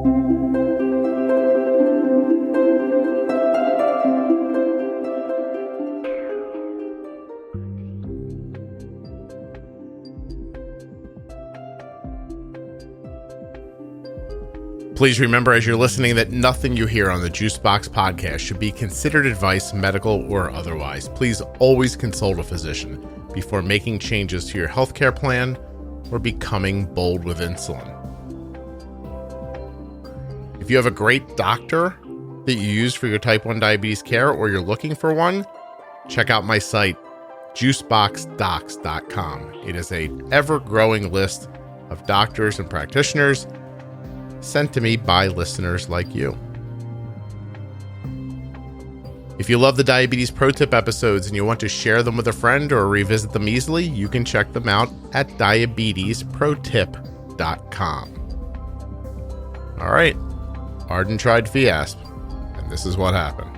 Please remember as you're listening that nothing you hear on the Juicebox Podcast should be considered advice, medical or otherwise. Please always consult a physician before making changes to your healthcare plan or becoming bold with insulin. If you have a great doctor that you use for your type 1 diabetes care or you're looking for one, check out my site, juiceboxdocs.com. It is an ever-growing list of doctors and practitioners sent to me by listeners like you. If you love the Diabetes Pro Tip episodes and you want to share them with a friend or revisit them easily, you can check them out at diabetesprotip.com. All right, Arden tried Fiasp, and this is what happened.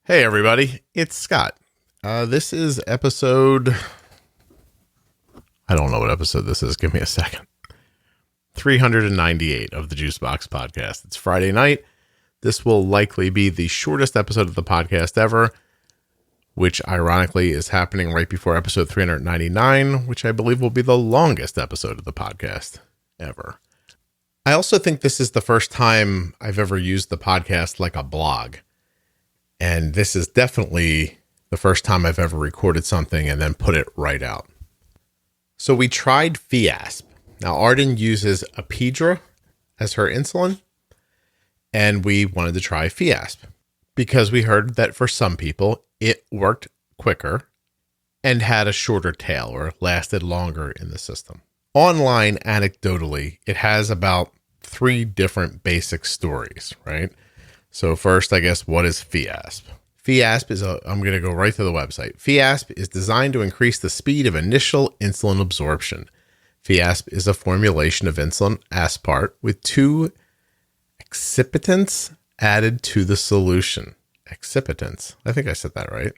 Hey everybody, it's Scott. This is episode... I don't know what episode this is. Give me a second. 398 of the Juicebox Podcast. It's Friday night. This will likely be the shortest episode of the podcast ever, which ironically is happening right before episode 399, which I believe will be the longest episode of the podcast ever. I also think this is the first time I've ever used the podcast like a blog. And this is definitely the first time I've ever recorded something and then put it right out. So we tried Fiasp. Now Arden uses Apidra as her insulin, and we wanted to try Fiasp because we heard that for some people it worked quicker and had a shorter tail or lasted longer in the system. Online, anecdotally, it has about 3 different basic stories, right? So first, I guess, what is Fiasp? Fiasp is I'm going to go right to the website. Fiasp is designed to increase the speed of initial insulin absorption. Fiasp is a formulation of insulin aspart with 2 excipitants added to the solution. Excipitants. I think I said that right.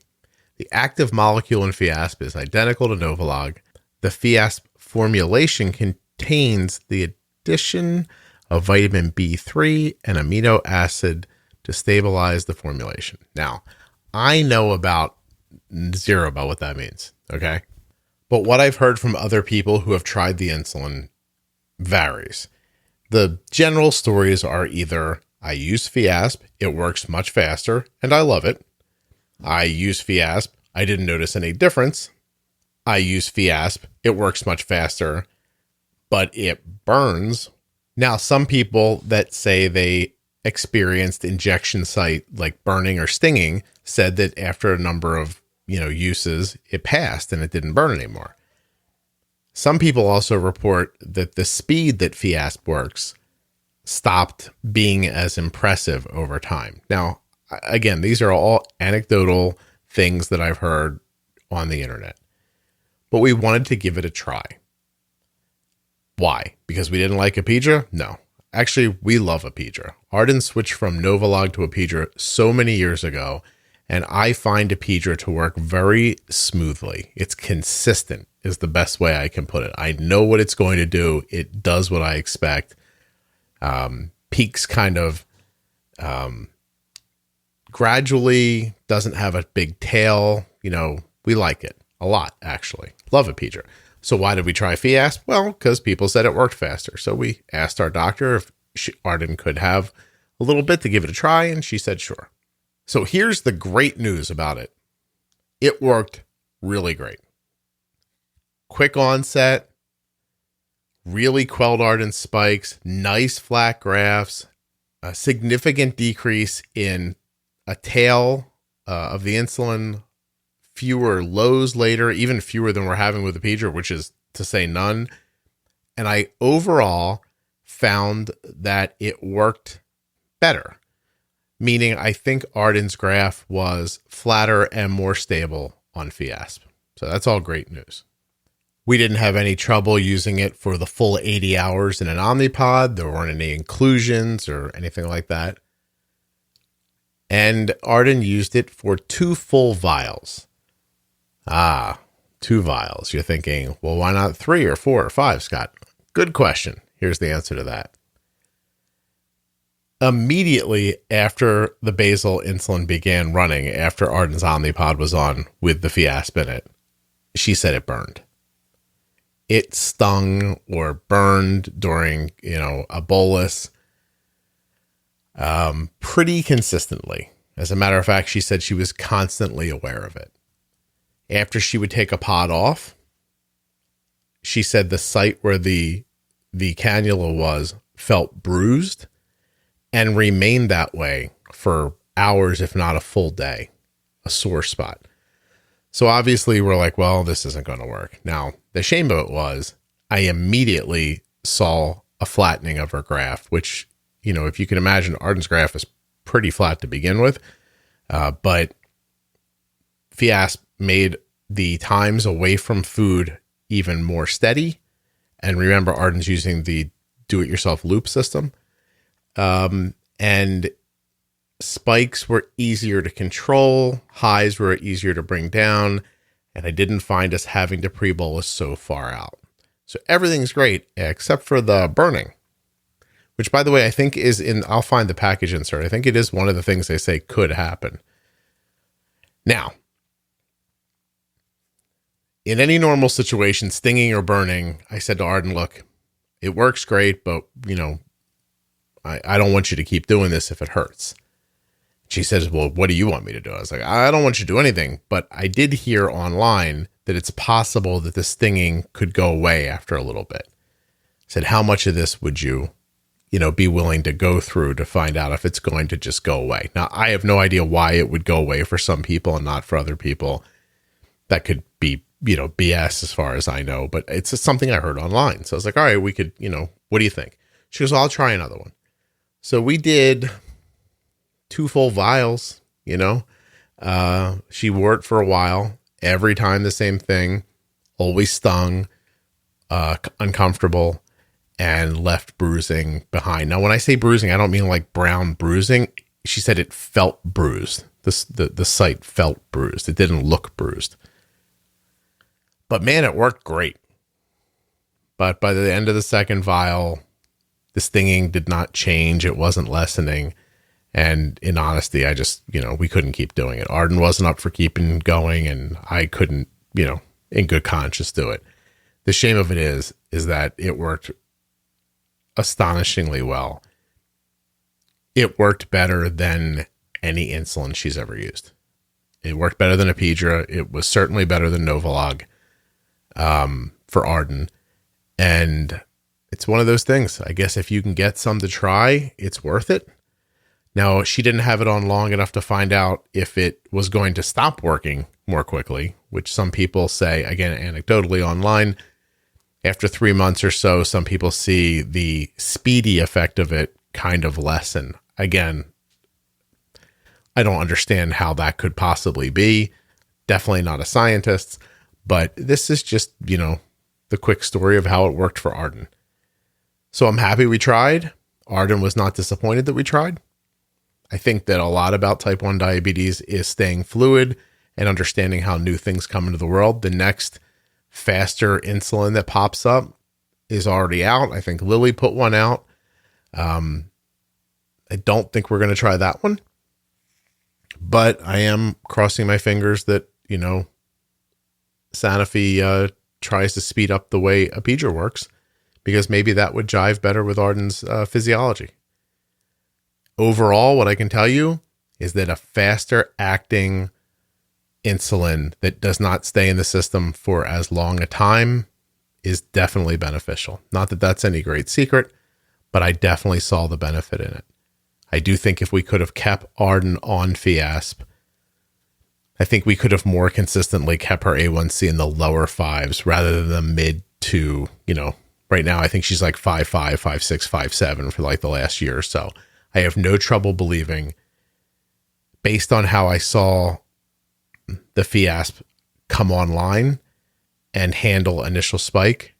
The active molecule in Fiasp is identical to Novolog. The Fiasp formulation contains the addition of vitamin B3 and amino acid to stabilize the formulation. Now, I know about zero about what that means, okay? But what I've heard from other people who have tried the insulin varies. The general stories are either, I use Fiasp, it works much faster, and I love it. I use Fiasp, I didn't notice any difference. I use Fiasp, it works much faster, but it burns. Now, some people that say they experienced injection site like burning or stinging said that after a number of uses it passed and it didn't burn anymore. Some people also report that the speed that Fiasp works stopped being as impressive over time. Now, again, these are all anecdotal things that I've heard on the internet, but we wanted to give it a try. Why? Because we didn't like Apidra? No. Actually, we love Apidra. Arden switched from Novolog to Apidra so many years ago, and I find Apidra to work very smoothly. It's consistent is the best way I can put it. I know what it's going to do. It does what I expect. Peaks kind of gradually, doesn't have a big tail. We like it a lot, actually. Love Apidra. So why did we try Fiasp? Well, because people said it worked faster. So we asked our doctor if Arden could have a little bit to give it a try, and she said sure. So here's the great news about it. It worked really great. Quick onset, really quelled Arden's spikes, nice flat graphs, a significant decrease in a tail of the insulin, fewer lows later, even fewer than we're having with Apidra, which is to say none. And I overall found that it worked better, meaning I think Arden's graph was flatter and more stable on Fiasp. So that's all great news. We didn't have any trouble using it for the full 80 hours in an Omnipod. There weren't any inclusions or anything like that. And Arden used it for 2 full vials. 2 vials. You're thinking, well, why not 3 or 4 or 5, Scott? Good question. Here's the answer to that. Immediately after the basal insulin began running, after Arden's Omnipod was on with the Fiasp in it, she said it burned. It stung or burned during, a bolus pretty consistently. As a matter of fact, she said she was constantly aware of it. After she would take a pod off, she said the site where the cannula was felt bruised and remained that way for hours, if not a full day, a sore spot. So obviously we're like, well, this isn't going to work. Now, the shame of it was I immediately saw a flattening of her graph, which, if you can imagine, Arden's graph is pretty flat to begin with. But Fiasp made the times away from food even more steady. And remember, Arden's using the do-it-yourself loop system. And spikes were easier to control. Highs were easier to bring down. And I didn't find us having to pre-bolus so far out. So everything's great except for the burning, which, by the way, I think is I'll find the package insert. I think it is one of the things they say could happen. Now, in any normal situation, stinging or burning, I said to Arden, look, it works great, but, I don't want you to keep doing this if it hurts. She says, well, what do you want me to do? I was like, I don't want you to do anything, but I did hear online that it's possible that the stinging could go away after a little bit. I said, how much of this would you, be willing to go through to find out if it's going to just go away? Now, I have no idea why it would go away for some people and not for other people. That could be, BS as far as I know, but it's just something I heard online. So I was like, all right, we could, what do you think? She goes, I'll try another one. So we did 2 full vials, she wore it for a while. Every time the same thing, always stung, uncomfortable, and left bruising behind. Now, when I say bruising, I don't mean like brown bruising. She said it felt bruised. The site felt bruised. It didn't look bruised. But man, it worked great. But by the end of the second vial, the stinging did not change. It wasn't lessening. And in honesty, I just, we couldn't keep doing it. Arden wasn't up for keeping going, and I couldn't, in good conscience do it. The shame of it is that it worked astonishingly well. It worked better than any insulin she's ever used. It worked better than Apidra. It was certainly better than Novolog for Arden. And it's one of those things. I guess if you can get some to try, it's worth it. Now, she didn't have it on long enough to find out if it was going to stop working more quickly, which some people say, again, anecdotally online, after 3 months or so, some people see the speedy effect of it kind of lessen. Again, I don't understand how that could possibly be. Definitely not a scientist, but this is just, the quick story of how it worked for Arden. So I'm happy we tried. Arden was not disappointed that we tried. I think that a lot about type 1 diabetes is staying fluid and understanding how new things come into the world. The next faster insulin that pops up is already out. I think Lilly put one out. I don't think we're going to try that one, but I am crossing my fingers that, Sanofi tries to speed up the way Apidra works, because maybe that would jive better with Arden's physiology. Overall, what I can tell you is that a faster acting insulin that does not stay in the system for as long a time is definitely beneficial. Not that that's any great secret, but I definitely saw the benefit in it. I do think if we could have kept Arden on Fiasp, I think we could have more consistently kept her A1C in the lower 5s rather than the mid to, right now I think she's like 5.5, 5.6, 5.7 for like the last year or so. I have no trouble believing, based on how I saw the Fiasp come online and handle initial spike,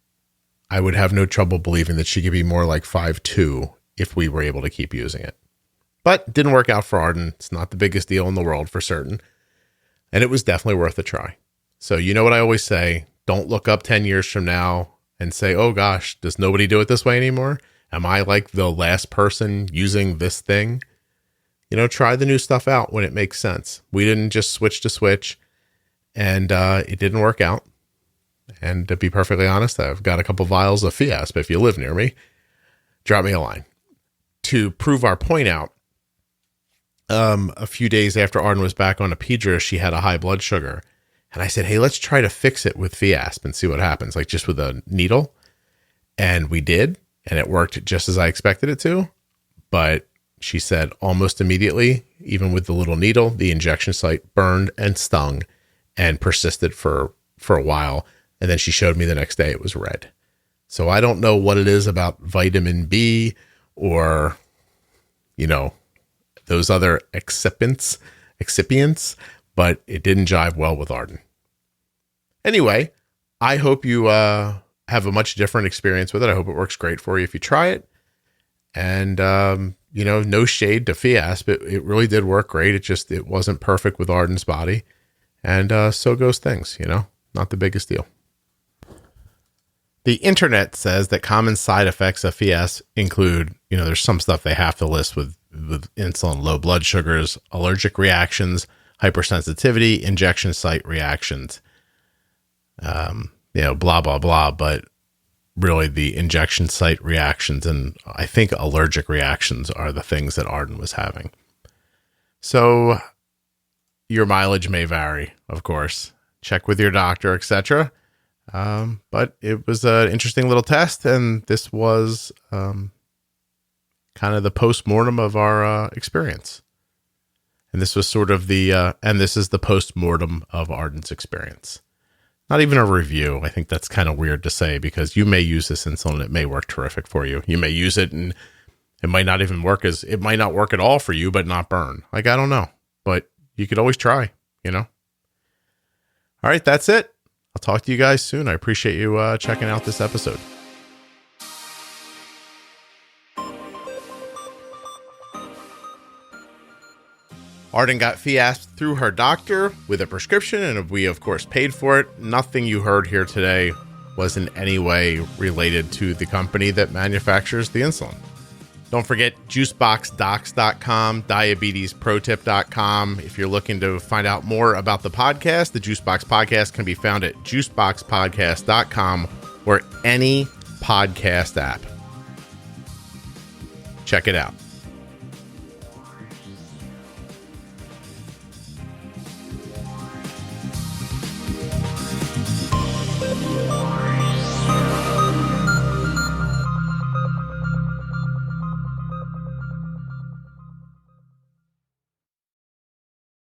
I would have no trouble believing that she could be more like 5'2" if we were able to keep using it. But it didn't work out for Arden. It's not the biggest deal in the world for certain. And it was definitely worth a try. So you know what I always say, don't look up 10 years from now and say, oh gosh, does nobody do it this way anymore? Am I like the last person using this thing? Try the new stuff out when it makes sense. We didn't just switch to switch, and it didn't work out. And to be perfectly honest, I've got a couple vials of Fiasp. If you live near me, drop me a line. To prove our point out, a few days after Arden was back on Apidra, she had a high blood sugar. And I said, hey, let's try to fix it with Fiasp and see what happens, like just with a needle. And we did, and it worked just as I expected it to. But she said almost immediately, even with the little needle, the injection site burned and stung and persisted for a while. And then she showed me the next day it was red. So I don't know what it is about vitamin B or, those other excipients, but it didn't jive well with Arden. Anyway, I hope you have a much different experience with it. I hope it works great for you if you try it. And, no shade to Fiasp. It really did work great. It wasn't perfect with Arden's body. And so goes things, not the biggest deal. The internet says that common side effects of Fiasp include, there's some stuff they have to list with insulin, low blood sugars, allergic reactions, hypersensitivity, injection site reactions, blah, blah, blah. But really the injection site reactions and I think allergic reactions are the things that Arden was having. So your mileage may vary, of course. Check with your doctor, etc. But it was an interesting little test, and this was kind of the post-mortem of our experience. And this was sort of this is the post-mortem of Arden's experience. Not even a review. I think that's kind of weird to say because you may use this insulin. It may work terrific for you. You may use it and it might not even work it might not work at all for you, but not burn. I don't know, but you could always try, All right, that's it. I'll talk to you guys soon. I appreciate you checking out this episode. Arden got Fiasp through her doctor with a prescription, and we, of course, paid for it. Nothing you heard here today was in any way related to the company that manufactures the insulin. Don't forget juiceboxdocs.com, diabetesprotip.com. If you're looking to find out more about the podcast, the Juicebox Podcast can be found at juiceboxpodcast.com or any podcast app. Check it out.